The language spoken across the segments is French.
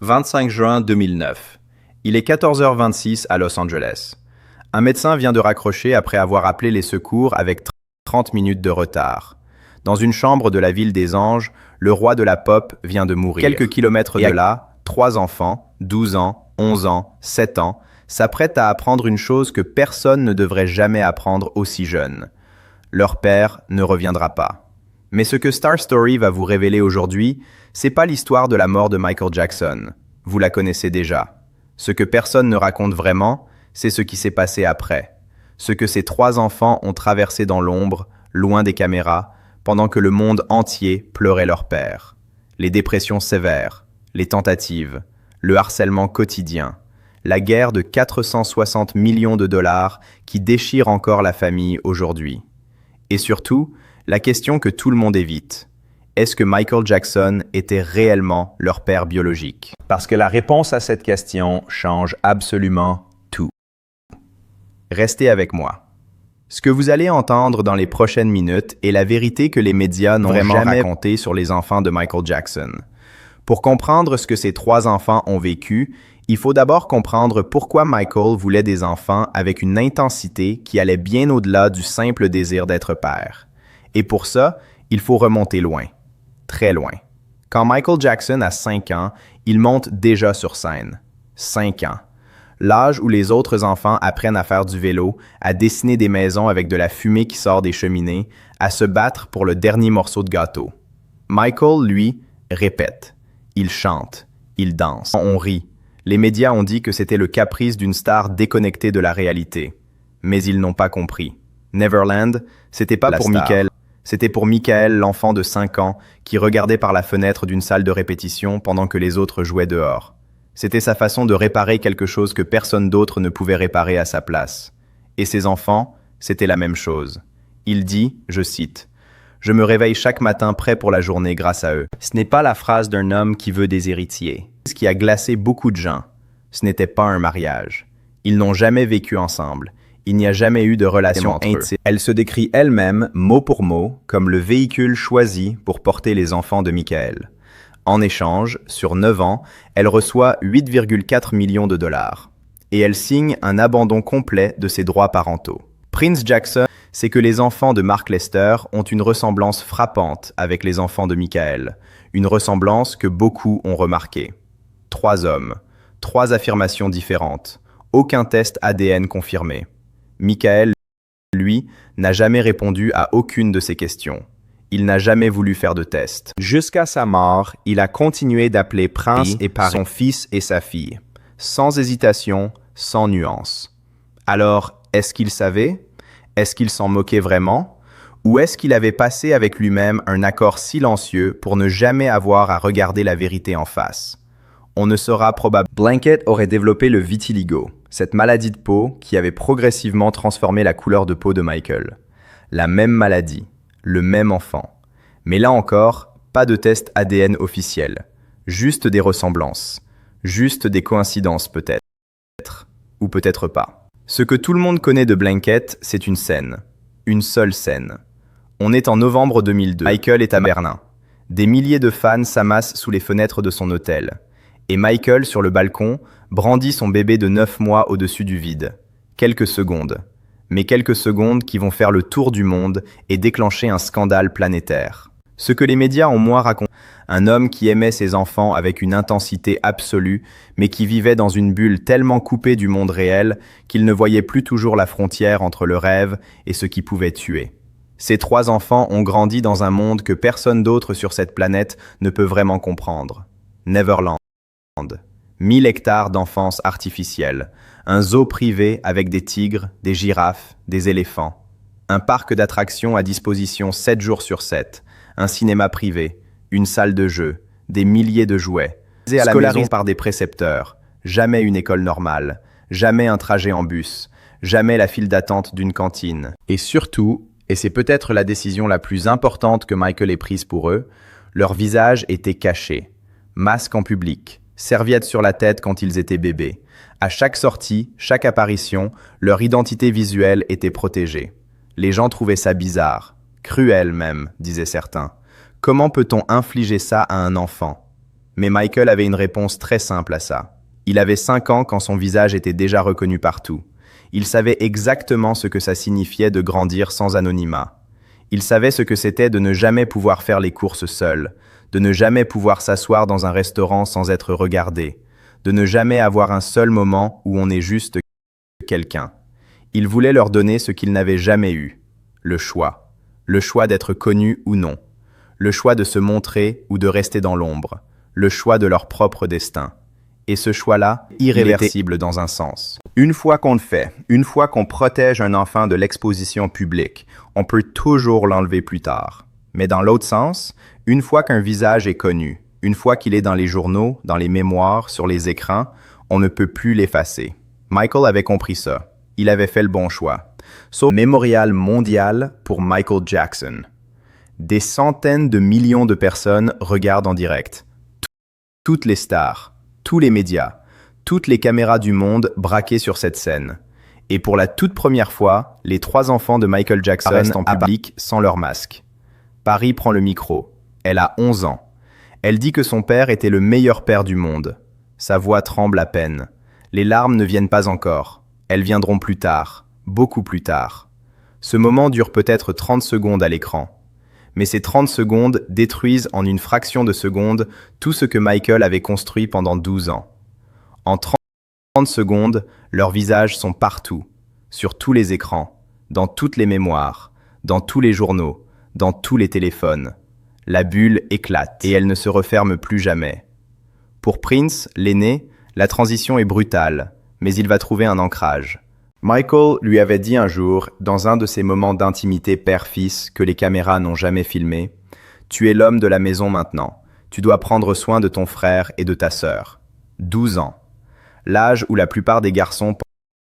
25 juin 2009. Il est 14h26 à Los Angeles. Un médecin vient de raccrocher après avoir appelé les secours avec 30 minutes de retard. Dans une chambre de la ville des Anges, le roi de la pop vient de mourir. Quelques kilomètres de là, 3 enfants, 12 ans, 11 ans, 7 ans, s'apprêtent à apprendre une chose que personne ne devrait jamais apprendre aussi jeune. Leur père ne reviendra pas. Mais ce que Star Story va vous révéler aujourd'hui, c'est pas l'histoire de la mort de Michael Jackson. Vous la connaissez déjà. Ce que personne ne raconte vraiment, c'est ce qui s'est passé après. Ce que ces 3 enfants ont traversé dans l'ombre, loin des caméras, pendant que le monde entier pleurait leur père. Les dépressions sévères, les tentatives, le harcèlement quotidien, la guerre de 460 millions de dollars qui déchire encore la famille aujourd'hui. Et surtout, la question que tout le monde évite. Est-ce que Michael Jackson était réellement leur père biologique? Parce que la réponse à cette question change absolument tout. Restez avec moi. Ce que vous allez entendre dans les prochaines minutes est la vérité que les médias n'ont jamais racontée sur les enfants de Michael Jackson. Pour comprendre ce que ces 3 enfants ont vécu, il faut d'abord comprendre pourquoi Michael voulait des enfants avec une intensité qui allait bien au-delà du simple désir d'être père. Et pour ça, il faut remonter loin, très loin. Quand Michael Jackson a 5 ans, il monte déjà sur scène. 5 ans. L'âge où les autres enfants apprennent à faire du vélo, à dessiner des maisons avec de la fumée qui sort des cheminées, à se battre pour le dernier morceau de gâteau. Michael, lui, répète. Il chante. Il danse. On rit. Les médias ont dit que c'était le caprice d'une star déconnectée de la réalité. Mais ils n'ont pas compris. Neverland, c'était pas pour Michael. C'était pour Michael, l'enfant de 5 ans, qui regardait par la fenêtre d'une salle de répétition pendant que les autres jouaient dehors. C'était sa façon de réparer quelque chose que personne d'autre ne pouvait réparer à sa place. Et ses enfants, c'était la même chose. Il dit, je cite, « Je me réveille chaque matin prêt pour la journée grâce à eux. » Ce n'est pas la phrase d'un homme qui veut des héritiers. Ce qui a glacé beaucoup de gens. Ce n'était pas un mariage. Ils n'ont jamais vécu ensemble. Il n'y a jamais eu de relation intime. Elle se décrit elle-même, mot pour mot, comme le véhicule choisi pour porter les enfants de Michael. En échange, sur 9 ans, elle reçoit 8,4 millions de dollars. Et elle signe un abandon complet de ses droits parentaux. Prince Jackson, c'est que les enfants de Mark Lester ont une ressemblance frappante avec les enfants de Michael. Une ressemblance que beaucoup ont remarquée. 3 hommes, 3 affirmations différentes, aucun test ADN confirmé. Michael, lui, n'a jamais répondu à aucune de ces questions. Il n'a jamais voulu faire de test. Jusqu'à sa mort, il a continué d'appeler Prince et par son fils et sa fille, sans hésitation, sans nuance. Alors, est-ce qu'il savait? Est-ce qu'il s'en moquait vraiment? Ou est-ce qu'il avait passé avec lui-même un accord silencieux pour ne jamais avoir à regarder la vérité en face? On ne saura probablement. Blanket aurait développé le vitiligo, cette maladie de peau qui avait progressivement transformé la couleur de peau de Michael. La même maladie, le même enfant. Mais là encore, pas de test ADN officiel. Juste des ressemblances. Juste des coïncidences peut-être. Ou peut-être pas. Ce que tout le monde connaît de Blanket, c'est une scène. Une seule scène. On est en novembre 2002. Michael est à Berlin. Des milliers de fans s'amassent sous les fenêtres de son hôtel. Et Michael, sur le balcon, brandit son bébé de 9 mois au-dessus du vide. Quelques secondes. Mais quelques secondes qui vont faire le tour du monde et déclencher un scandale planétaire. Ce que les médias ont moins raconté. Un homme qui aimait ses enfants avec une intensité absolue, mais qui vivait dans une bulle tellement coupée du monde réel qu'il ne voyait plus toujours la frontière entre le rêve et ce qui pouvait tuer. Ces 3 enfants ont grandi dans un monde que personne d'autre sur cette planète ne peut vraiment comprendre. Neverland. 1000 hectares d'enfance artificielle, un zoo privé avec des tigres, des girafes, des éléphants, un parc d'attractions à disposition 7 jours sur 7, un cinéma privé, une salle de jeu, des milliers de jouets, scolarisés par des précepteurs, jamais une école normale, jamais un trajet en bus, jamais la file d'attente d'une cantine. Et surtout, et c'est peut-être la décision la plus importante que Michael ait prise pour eux, leur visage était caché, masque en public, serviettes sur la tête quand ils étaient bébés. À chaque sortie, chaque apparition, leur identité visuelle était protégée. Les gens trouvaient ça bizarre, cruel même, disaient certains. Comment peut-on infliger ça à un enfant? Mais Michael avait une réponse très simple à ça. Il avait 5 ans quand son visage était déjà reconnu partout. Il savait exactement ce que ça signifiait de grandir sans anonymat. Il savait ce que c'était de ne jamais pouvoir faire les courses seul, de ne jamais pouvoir s'asseoir dans un restaurant sans être regardé, de ne jamais avoir un seul moment où on est juste quelqu'un. Il voulait leur donner ce qu'ils n'avaient jamais eu, le choix. Le choix d'être connu ou non. Le choix de se montrer ou de rester dans l'ombre. Le choix de leur propre destin. Et ce choix-là, irréversible dans un sens. Une fois qu'on le fait, une fois qu'on protège un enfant de l'exposition publique, on peut toujours l'enlever plus tard. Mais dans l'autre sens, une fois qu'un visage est connu, une fois qu'il est dans les journaux, dans les mémoires, sur les écrans, on ne peut plus l'effacer. Michael avait compris ça. Il avait fait le bon choix. Sauf mémorial mondial pour Michael Jackson. Des centaines de millions de personnes regardent en direct. Toutes les stars, tous les médias, toutes les caméras du monde braquées sur cette scène. Et pour la toute première fois, les 3 enfants de Michael Jackson restent en public sans leur masque. Paris prend le micro. Elle a 11 ans. Elle dit que son père était le meilleur père du monde. Sa voix tremble à peine. Les larmes ne viennent pas encore. Elles viendront plus tard, beaucoup plus tard. Ce moment dure peut-être 30 secondes à l'écran. Mais ces 30 secondes détruisent en une fraction de seconde tout ce que Michael avait construit pendant 12 ans. En 30 secondes, leurs visages sont partout, sur tous les écrans, dans toutes les mémoires, dans tous les journaux, dans tous les téléphones. La bulle éclate et elle ne se referme plus jamais. Pour Prince, l'aîné, la transition est brutale, mais il va trouver un ancrage. Michael lui avait dit un jour, dans un de ces moments d'intimité père-fils que les caméras n'ont jamais filmé, « Tu es l'homme de la maison maintenant. Tu dois prendre soin de ton frère et de ta sœur. » 12 ans. L'âge où la plupart des garçons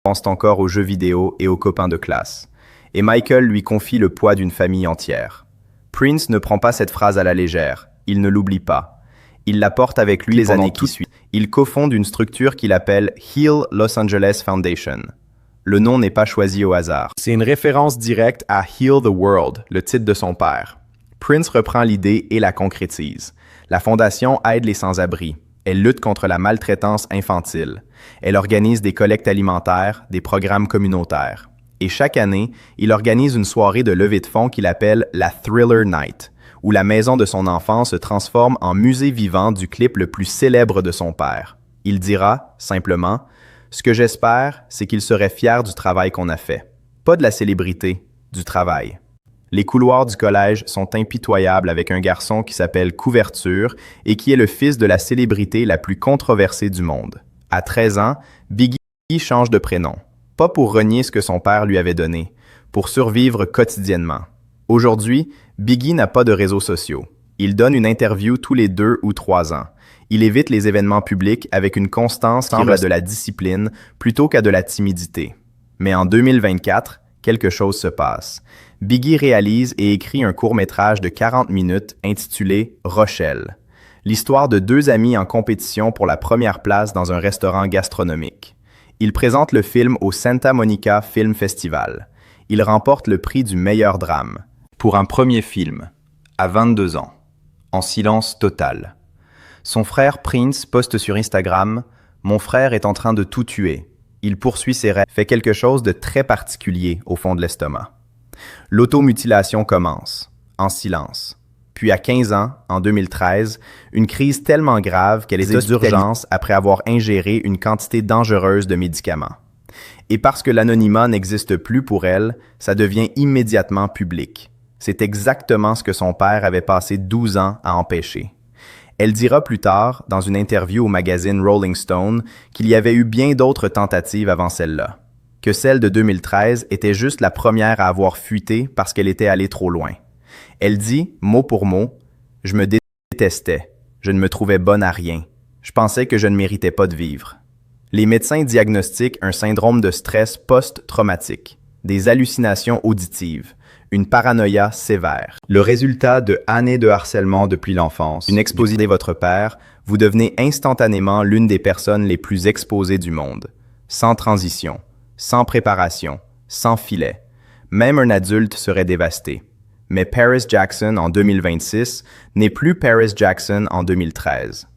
pensent encore aux jeux vidéo et aux copains de classe. Et Michael lui confie le poids d'une famille entière. Prince ne prend pas cette phrase à la légère. Il ne l'oublie pas. Il la porte avec lui les années qui suivent. Il cofonde une structure qu'il appelle Heal Los Angeles Foundation. Le nom n'est pas choisi au hasard. C'est une référence directe à Heal the World, le titre de son père. Prince reprend l'idée et la concrétise. La fondation aide les sans-abri. Elle lutte contre la maltraitance infantile. Elle organise des collectes alimentaires, des programmes communautaires. Et chaque année, il organise une soirée de levée de fonds qu'il appelle la Thriller Night, où la maison de son enfant se transforme en musée vivant du clip le plus célèbre de son père. Il dira, simplement, « Ce que j'espère, c'est qu'il serait fier du travail qu'on a fait. Pas de la célébrité, du travail. » Les couloirs du collège sont impitoyables avec un garçon qui s'appelle Couverture et qui est le fils de la célébrité la plus controversée du monde. À 13 ans, Biggie change de prénom. Pas pour renier ce que son père lui avait donné, pour survivre quotidiennement. Aujourd'hui, Biggie n'a pas de réseaux sociaux. Il donne une interview tous les 2 ou 3 ans. Il évite les événements publics avec une constance qui ressemble à de la discipline plutôt qu'à de la timidité. Mais en 2024, quelque chose se passe. Biggie réalise et écrit un court-métrage de 40 minutes intitulé « Rochelle ». L'histoire de 2 amis en compétition pour la première place dans un restaurant gastronomique. Il présente le film au Santa Monica Film Festival. Il remporte le prix du meilleur drame. Pour un premier film, à 22 ans, en silence total. Son frère Prince poste sur Instagram « Mon frère est en train de tout tuer. Il poursuit ses rêves. » Fait quelque chose de très particulier au fond de l'estomac. L'automutilation commence, en silence. Puis à 15 ans, en 2013, une crise tellement grave qu'elle est d'urgence après avoir ingéré une quantité dangereuse de médicaments. Et parce que l'anonymat n'existe plus pour elle, ça devient immédiatement public. C'est exactement ce que son père avait passé 12 ans à empêcher. Elle dira plus tard, dans une interview au magazine Rolling Stone, qu'il y avait eu bien d'autres tentatives avant celle-là. Que celle de 2013 était juste la première à avoir fuité parce qu'elle était allée trop loin. Elle dit, mot pour mot, « Je me détestais. Je ne me trouvais bonne à rien. Je pensais que je ne méritais pas de vivre. » Les médecins diagnostiquent un syndrome de stress post-traumatique, des hallucinations auditives, une paranoïa sévère. Le résultat de années de harcèlement depuis l'enfance, une exposition de votre père, vous devenez instantanément l'une des personnes les plus exposées du monde. Sans transition, sans préparation, sans filet. Même un adulte serait dévasté. Mais Paris Jackson en 2026 n'est plus Paris Jackson en 2013.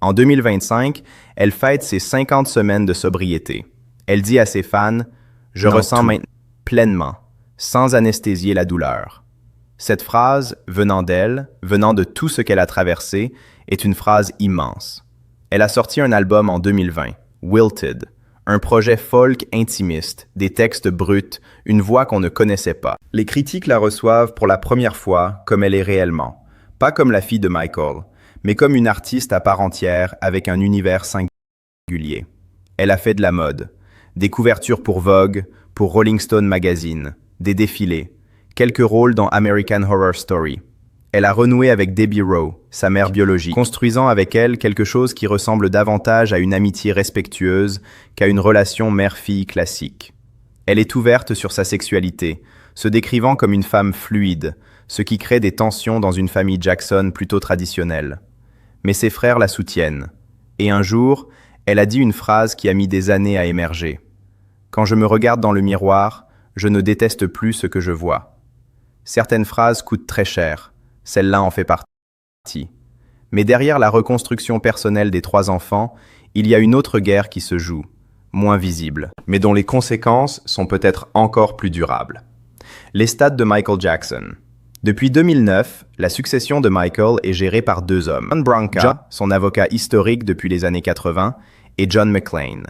En 2025, elle fête ses 50 semaines de sobriété. Elle dit à ses fans « Je ressens maintenant pleinement, sans anesthésier la douleur ». Cette phrase, venant d'elle, venant de tout ce qu'elle a traversé, est une phrase immense. Elle a sorti un album en 2020, Wilted, un projet folk intimiste, des textes bruts, une voix qu'on ne connaissait pas. Les critiques la reçoivent pour la première fois comme elle est réellement, pas comme la fille de Michael, mais comme une artiste à part entière avec un univers singulier. Elle a fait de la mode, des couvertures pour Vogue, pour Rolling Stone Magazine, des défilés, quelques rôles dans American Horror Story. Elle a renoué avec Debbie Rowe, sa mère biologique, construisant avec elle quelque chose qui ressemble davantage à une amitié respectueuse qu'à une relation mère-fille classique. Elle est ouverte sur sa sexualité, se décrivant comme une femme fluide, ce qui crée des tensions dans une famille Jackson plutôt traditionnelle. Mais ses frères la soutiennent. Et un jour, elle a dit une phrase qui a mis des années à émerger. « Quand je me regarde dans le miroir, je ne déteste plus ce que je vois. » Certaines phrases coûtent très cher. Celle-là en fait partie. Mais derrière la reconstruction personnelle des 3 enfants, il y a une autre guerre qui se joue, moins visible, mais dont les conséquences sont peut-être encore plus durables. Les stats de Michael Jackson. Depuis 2009, la succession de Michael est gérée par 2 hommes. John Branca, son avocat historique depuis les années 80, et John McClane.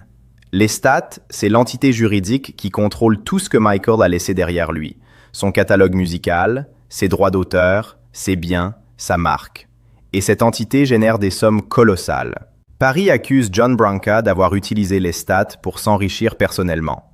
Les stats, c'est l'entité juridique qui contrôle tout ce que Michael a laissé derrière lui. Son catalogue musical, ses droits d'auteur, ses biens, sa marque. Et cette entité génère des sommes colossales. Paris accuse John Branca d'avoir utilisé les stats pour s'enrichir personnellement.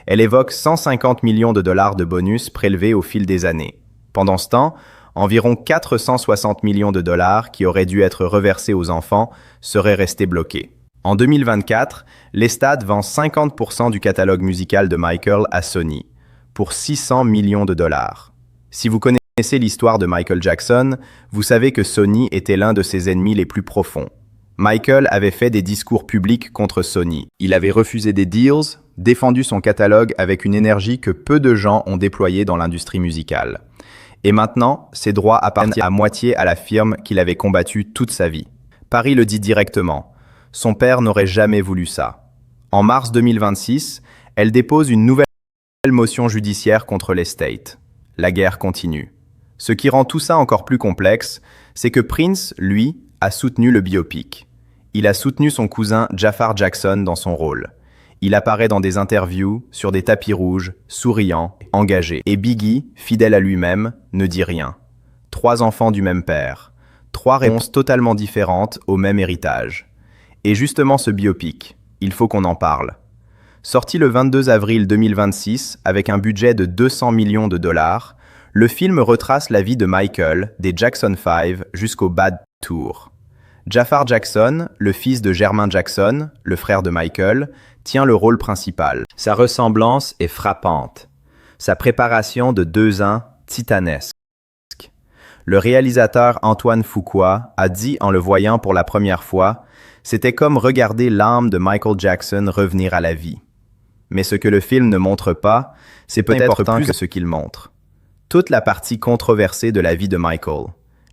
Elle évoque 150 millions de dollars de bonus prélevés au fil des années. Pendant ce temps, environ 460 millions de dollars qui auraient dû être reversés aux enfants seraient restés bloqués. En 2024, les stats vend 50% du catalogue musical de Michael à Sony, pour 600 millions de dollars. Si vous connaissez l'histoire de Michael Jackson, vous savez que Sony était l'un de ses ennemis les plus profonds. Michael avait fait des discours publics contre Sony. Il avait refusé des deals, défendu son catalogue avec une énergie que peu de gens ont déployée dans l'industrie musicale. Et maintenant, ses droits appartiennent à moitié à la firme qu'il avait combattue toute sa vie. Paris le dit directement. Son père n'aurait jamais voulu ça. En mars 2026, elle dépose une nouvelle motion judiciaire contre l'estate. La guerre continue. Ce qui rend tout ça encore plus complexe, c'est que Prince, lui, a soutenu le biopic. Il a soutenu son cousin Jafar Jackson dans son rôle. Il apparaît dans des interviews, sur des tapis rouges, souriant, engagé. Et Biggie, fidèle à lui-même, ne dit rien. 3 enfants du même père. 3 réponses totalement différentes au même héritage. Et justement ce biopic, il faut qu'on en parle. Sorti le 22 avril 2026 avec un budget de 200 millions de dollars, le film retrace la vie de Michael, des Jackson 5 jusqu'au Bad Tour. Jafar Jackson, le fils de Jermaine Jackson, le frère de Michael, tient le rôle principal. Sa ressemblance est frappante. Sa préparation de 2 ans, titanesque. Le réalisateur Antoine Fuqua a dit en le voyant pour la première fois, c'était comme regarder l'âme de Michael Jackson revenir à la vie. Mais ce que le film ne montre pas, c'est peut-être plus que ce qu'il montre. Toute la partie controversée de la vie de Michael,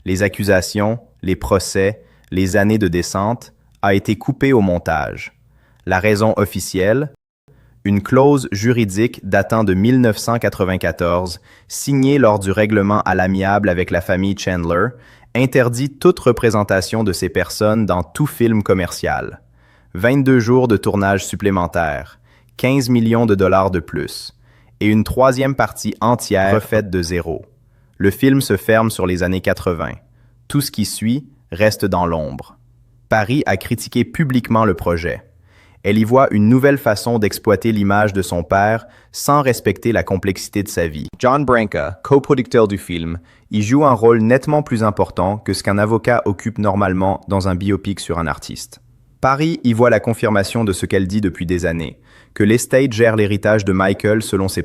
les accusations, les procès, les années de descente, a été coupée au montage. La raison officielle, une clause juridique datant de 1994, signée lors du règlement à l'amiable avec la famille Chandler, interdit toute représentation de ces personnes dans tout film commercial. 22 jours de tournage supplémentaires, 15 millions de dollars de plus, et une 3e partie entière refaite de zéro. Le film se ferme sur les années 80. Tout ce qui suit reste dans l'ombre. Paris a critiqué publiquement le projet. Elle y voit une nouvelle façon d'exploiter l'image de son père sans respecter la complexité de sa vie. John Branca, coproducteur du film, y joue un rôle nettement plus important que ce qu'un avocat occupe normalement dans un biopic sur un artiste. Paris y voit la confirmation de ce qu'elle dit depuis des années, que l'estate gère l'héritage de Michael selon ses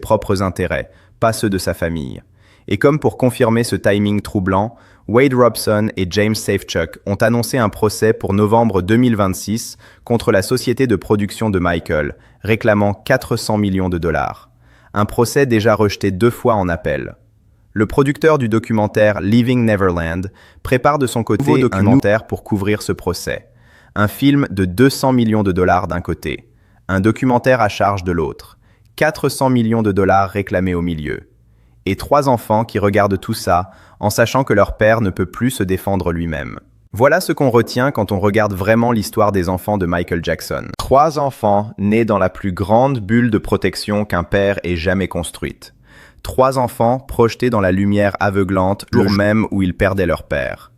propres intérêts, pas ceux de sa famille. Et comme pour confirmer ce timing troublant, Wade Robson et James Safechuck ont annoncé un procès pour novembre 2026 contre la société de production de Michael, réclamant 400 millions de dollars. Un procès déjà rejeté 2 fois en appel. le producteur du documentaire Leaving Neverland prépare de son côté un documentaire pour couvrir ce procès. Un film de 200 millions de dollars d'un côté, un documentaire à charge de l'autre, 400 millions de dollars réclamés au milieu. Et 3 enfants qui regardent tout ça en sachant que leur père ne peut plus se défendre lui-même. Voilà ce qu'on retient quand on regarde vraiment l'histoire des enfants de Michael Jackson. 3 enfants nés dans la plus grande bulle de protection qu'un père ait jamais construite. 3 enfants projetés dans la lumière aveuglante le jour même où ils perdaient leur père.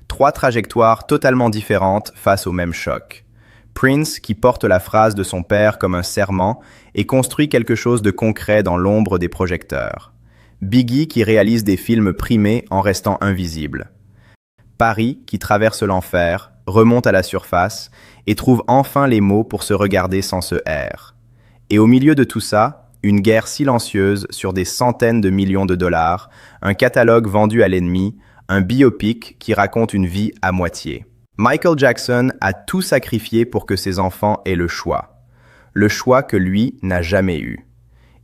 3 trajectoires totalement différentes face au même choc. Prince, qui porte la phrase de son père comme un serment et construit quelque chose de concret dans l'ombre des projecteurs. Biggie, qui réalise des films primés en restant invisible. Paris, qui traverse l'enfer, remonte à la surface et trouve enfin les mots pour se regarder sans se haïr. Et au milieu de tout ça, une guerre silencieuse sur des centaines de millions de dollars, un catalogue vendu à l'ennemi, un biopic qui raconte une vie à moitié. Michael Jackson a tout sacrifié pour que ses enfants aient le choix que lui n'a jamais eu.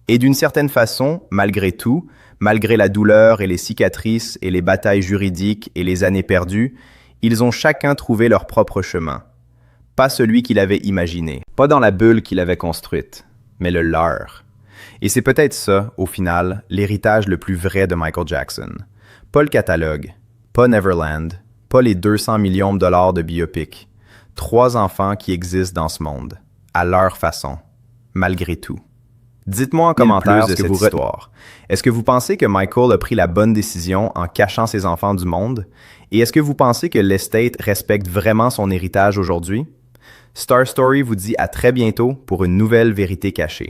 Et d'une certaine façon, malgré tout, malgré la douleur et les cicatrices et les batailles juridiques et les années perdues, ils ont chacun trouvé leur propre chemin. Pas celui qu'il avait imaginé, pas dans la bulle qu'il avait construite, mais le leur. Et c'est peut-être ça, au final, l'héritage le plus vrai de Michael Jackson. Pas le catalogue, pas Neverland, pas les 200 millions de dollars de biopic. 3 enfants qui existent dans ce monde, à leur façon, malgré tout. Dites-moi en commentaire ce que vous histoire. Est-ce que vous pensez que Michael a pris la bonne décision en cachant ses enfants du monde? Et est-ce que vous pensez que l'estate respecte vraiment son héritage aujourd'hui? Star Story vous dit à très bientôt pour une nouvelle vérité cachée.